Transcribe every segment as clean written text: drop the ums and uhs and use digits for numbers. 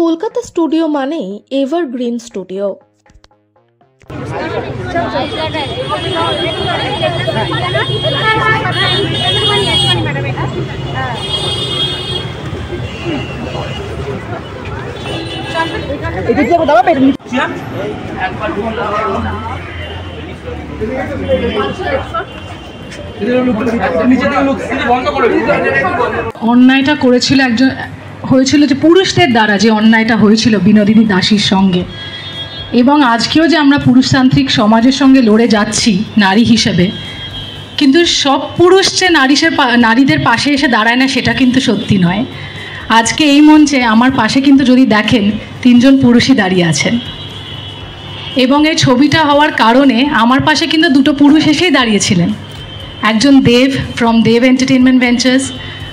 Kolkata studio মানেই evergreen studio. অন্যায়টা করেছিল একজন, হয়েছিল যে পুরুষদের দ্বারা যে অন্যায়টা হয়েছিল বিনোদিনী দাসীর সঙ্গে, এবং আজকেও যে আমরা পুরুষতান্ত্রিক সমাজের সঙ্গে লড়ে যাচ্ছি নারী হিসেবে, কিন্তু সব পুরুষ যে নারীদের পাশে এসে দাঁড়ায় না সেটা কিন্তু সত্যি নয়। আজকে এই মঞ্চে আমার পাশে কিন্তু যদি দেখেন 3 জন পুরুষই দাঁড়িয়ে আছেন, এবং এই ছবিটা হওয়ার কারণে আমার পাশে কিন্তু 2 পুরুষ এসেই দাঁড়িয়েছিলেন। একজন দেব ফ্রম দেব এন্টারটেনমেন্ট ভেঞ্চার্স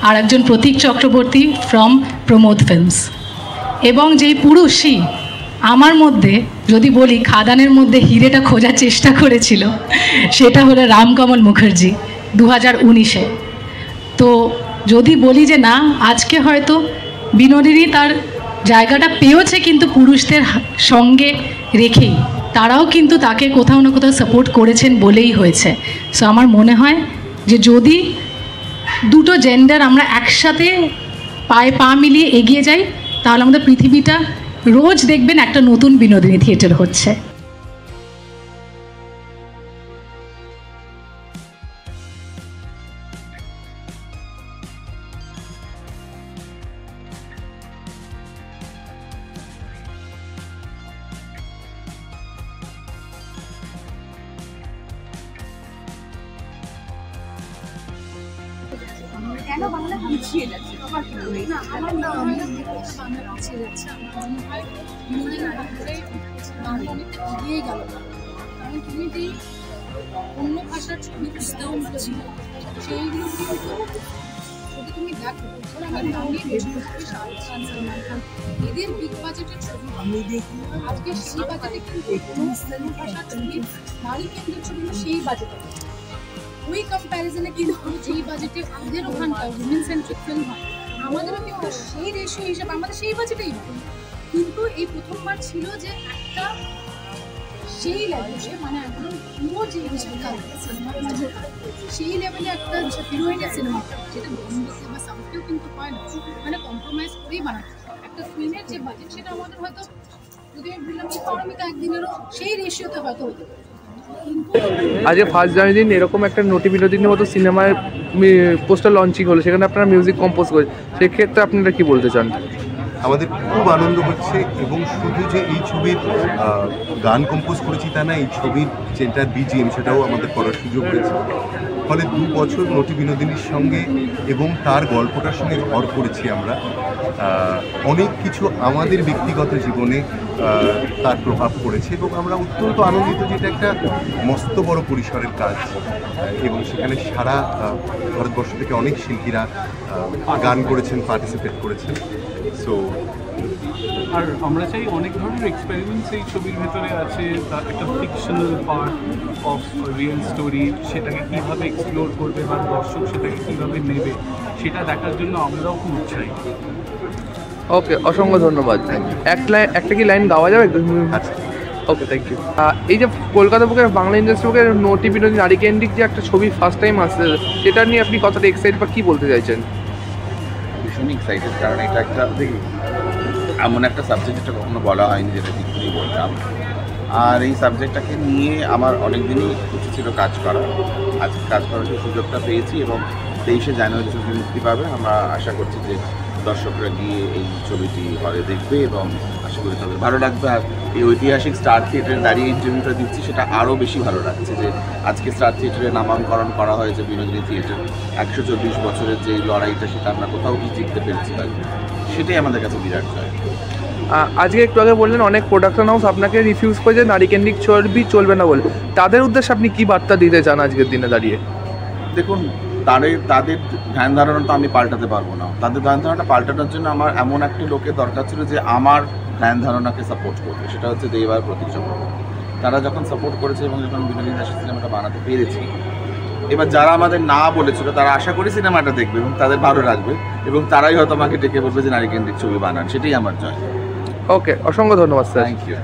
আর একজন প্রতীক চক্রবর্তী ফ্রম প্রমোদ ফিল্মস। এবং যেই পুরুষই আমার মধ্যে যদি বলি খাদানের মধ্যে হিরেটা খোঁজার চেষ্টা করেছিল, সেটা হলো রামকমল মুখার্জি 2019-এ। তো যদি বলি যে না, আজকে হয়তো বিনোদিনী তার জায়গাটা পেয়েছে, কিন্তু পুরুষদের সঙ্গে রেখেই তারাও কিন্তু তাকে কোথাও না কোথাও সাপোর্ট করেছেন বলেই হয়েছে। সো আমার মনে হয় যে যদি 2 জেন্ডার আমরা একসাথে পায়ে পা মিলিয়ে এগিয়ে যাই, তাহলে আমাদের পৃথিবীটা রোজ দেখবেন একটা নতুন বিনোদিনী থিয়েটার হচ্ছে। কেন বাংলা পিছিয়ে যাচ্ছে? না, আমার না, আমি বাংলা পিছিয়ে যাচ্ছে। আমার মনে হয় বাংলা অনেকটা এগিয়ে গেল, কারণ তুমি যে অন্য ভাষার ছবি বুঝতেও পারছি সেইগুলো যদি তুমি দেখো, শাহরুখ খান, সালমান খান, এদের বিগ বাজেটের ছবি আজকে সেই বাজেটে কিন্তু অন্য ভাষার ছবি, নারী কেন্দ্রিক ছবিগুলো সেই বাজেটে, ওই কম্প্যারিজনে কিন্তু যেই বাজেটে ওদের ওখানকার উইমেন সেন্ট্রিক ফিল্ম হয়, আমাদেরও কিন্তু সেই রেশিও হিসেবে আমাদের সেই বাজেটেই হয়। কিন্তু এই প্রথমবার ছিল যে একটা সেই লেভেলে, মানে একদম পুরো যে সিনেমার বাজেট সেই লেভেলে একটা হিরোইনের সিনেমা, যেটা বম্বেতে বা সাউথেও কিন্তু হয় না, মানে কম্প্রোমাইজ করেই বানাতে একটা ফিল্মের যে বাজেট, সেটা আমাদের হয়তো যদি আমি বললাম কি পারমিতা একদিনেরও সেই রেশিওতে হয়তো হতে পারে। আজকে ফার্স্ট জানুয়ারি দিন এরকম একটা নটি বিনোদিনীর মতো সিনেমার পোস্টার লঞ্চিং হলো, সেখানে আপনারা মিউজিক কম্পোজ করে, সেক্ষেত্রে আপনারা কি বলতে চান? আমাদের খুব আনন্দ হচ্ছে, এবং শুধু যে এই ছবির গান কম্পোজ করেছি তা না, এই ছবির যেটা বিজিএম সেটাও আমাদের করার সুযোগ হয়েছে। ফলে 2 বছর নটি বিনোদিনীর সঙ্গে এবং তার গল্পটার সঙ্গে ঘর করেছি আমরা। অনেক কিছু আমাদের ব্যক্তিগত জীবনে তার প্রভাব পড়েছে, এবং আমরা অত্যন্ত আনন্দিত যে এটা একটা মস্ত বড় পরিসরের কাজ, এবং সেখানে সারা ভারতবর্ষ থেকে অনেক শিল্পীরা গান করেছেন, পার্টিসিপেট করেছেন। সো আর আমরা চাই অনেক ধরনের এক্সপেরিমেন্টস এই ছবির ভেতরে আছে, তার একটা fictional part of real story, সেটাকে কীভাবে এক্সপ্লোর করবে বা দর্শক সেটাকে কীভাবে নেবে, সেটা দেখার জন্য আমরাও খুব উৎসাহী। ওকে, অসংখ্য ধন্যবাদ। একটা কি লাইন গাওয়া যাবে? আচ্ছা, ওকে, থ্যাংক ইউ। এই যে কলকাতা বুকের বাংলা ইন্ডাস্ট্রি বুকের নটি বিনোদিনী নারী কেন্দ্রিক যে একটা ছবি ফার্স্ট টাইম আসছে, সেটা নিয়ে আপনি কতটা এক্সাইটেড বা কী বলতে চাইছেন? ভীষণই এক্সাইটেড, কারণ এটা একটা এমন একটা সাবজেক্ট যেটা কখনো বলা হয়নি, যেটা কিছুই বললাম। আর এই সাবজেক্টটাকে নিয়ে আমার অনেক দিনই ইচ্ছে ছিল কাজ করা। আজকে কাজ করার সুযোগটা পেয়েছি, এবং 23শে জানুয়ারি ছবি মুক্তি পাবে। আমরা আশা করছি যে দর্শকরা গিয়ে এই ছবিটি হলে দেখবে, এবং আশা করি তাদের ভালো লাগবে। আর এই ঐতিহাসিক স্টার থিয়েটারে দাঁড়িয়ে ইন্টারভিউটা দিচ্ছি, সেটা আরও বেশি ভালো লাগছে যে আজকে স্টার থিয়েটারে নামাঙ্করণ করা হয়েছে বিনোদিনী থিয়েটার। 140 বছরের যে লড়াইটা, সেটা আমরা কোথাও কি জিততে পেরেছি, সেটাই আমাদের কাছে বিরাট জয়। আজকে একটু আগে বললেন অনেক প্রোডাকশন হাউস আপনাকে রিফিউজ করেছে নারী কেন্দ্রিক ছবি চলবে না বলে, তাদের উদ্দেশ্যে আপনি কী বার্তা দিতে চান আজকের দিনে দাঁড়িয়ে? দেখুন, তাদের ধ্যান ধারণা তো আমি পাল্টাতে পারবো না। তাদের ধ্যান ধারণাটা পাল্টানোর জন্য আমার এমন একটা লোকের দরকার ছিল যে আমার ধ্যান ধারণাকে সাপোর্ট করবে, সেটা হচ্ছে দেব আর প্রতীক চক্রবর্তী। তারা যখন সাপোর্ট করেছে এবং যখন বিনোদিনী দাসের সিনেমাটা বানাতে পেরেছি, এবার যারা আমাদের না বলেছিল তারা আশা করি সিনেমাটা দেখবে এবং তাদের ভালো লাগবে, এবং তারাই হয়তো আমাকে ডেকে বলবে যে নারী কেন্দ্রিক ছবি বানান। সেটাই আমার জয়। ওকে, অসংখ্য ধন্যবাদ স্যার। Thank you.